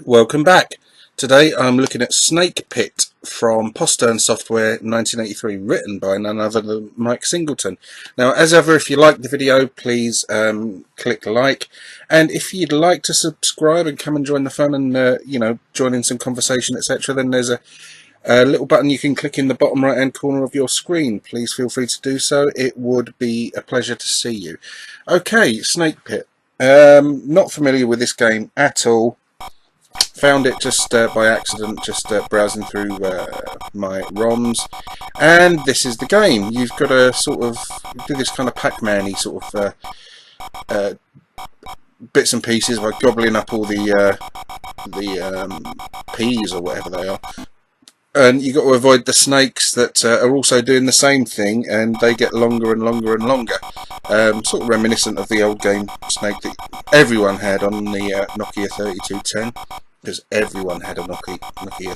Welcome back. Today I'm looking at Snake Pit from Postern Software 1983, written by none other than Mike Singleton. Now, as ever, if you like the video, please click like, and if you'd like to subscribe and come and join the fun and join in some conversation, etc., then there's a little button you can click in the bottom right hand corner of your screen. Please feel free to do so. It would be a pleasure to see you. Okay, Snake Pit. Not familiar with this game at all. Found it just by accident, just browsing through my ROMs, and this is the game. You've got to sort of do this kind of Pac-Man-y sort of bits and pieces by gobbling up all the peas or whatever they are, and you've got to avoid the snakes that are also doing the same thing, and they get longer and longer and longer. Sort of reminiscent of the old game Snake that everyone had on the Nokia 3210. Because everyone had a Nokia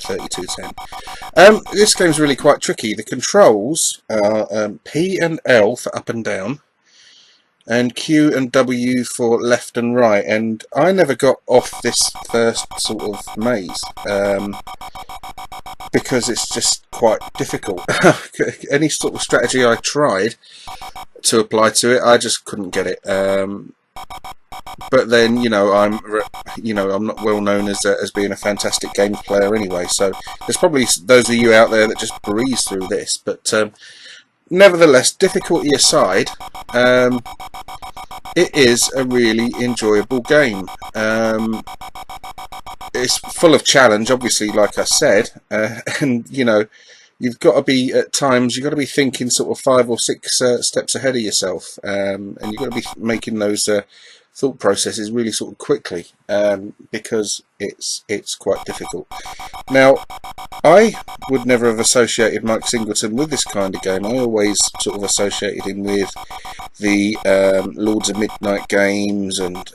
3210. This game's really quite tricky. The controls are P and L for up and down, and Q and W for left and right. And I never got off this first sort of maze because it's just quite difficult. Any sort of strategy I tried to apply to it, I just couldn't get it. But then, I'm not well known as being a fantastic games player anyway, so there's probably those of you out there that just breeze through this. But nevertheless, difficulty aside, it is a really enjoyable game. It's full of challenge, obviously, like I said, and you've got to be, at times, you've got to be thinking sort of 5 or 6 steps ahead of yourself, and you've got to be making those thought processes really sort of quickly, because it's quite difficult. Now, I would never have associated Mike Singleton with this kind of game. I always sort of associated him with the Lords of Midnight games and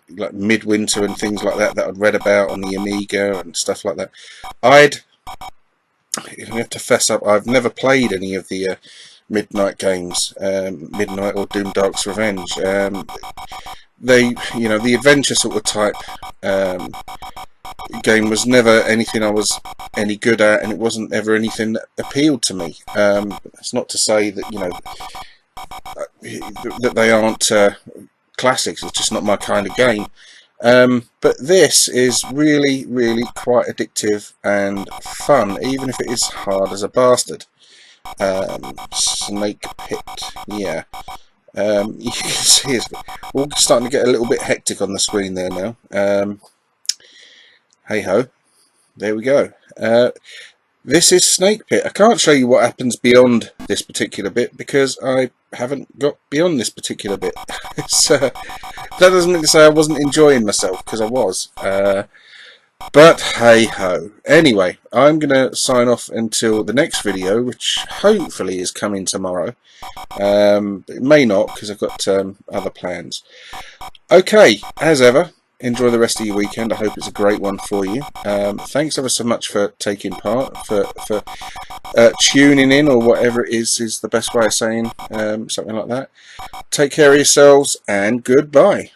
like Midwinter and things like that I'd read about on the Amiga and stuff like that. I have to fess up, I've never played any of the Midnight games, Midnight or Doomdark's Revenge. The adventure sort of type game was never anything I was any good at, and it wasn't ever anything that appealed to me. It's not to say that that they aren't classics. It's just not my kind of game. But this is really, really quite addictive and fun, even if it is hard as a bastard. Snake Pit, yeah. You can see it's all starting to get a little bit hectic on the screen there now. Hey ho, there we go. This is Snake Pit. I can't show you what happens beyond this particular bit because I haven't got beyond this particular bit. So that doesn't mean to say I wasn't enjoying myself, because I was. But hey ho. Anyway, I'm going to sign off until the next video, which hopefully is coming tomorrow. It may not, because I've got other plans. Okay, as ever, enjoy the rest of your weekend. I hope it's a great one for you. Thanks ever so much for taking part, for tuning in, or whatever it is the best way of saying something like that. Take care of yourselves, and goodbye.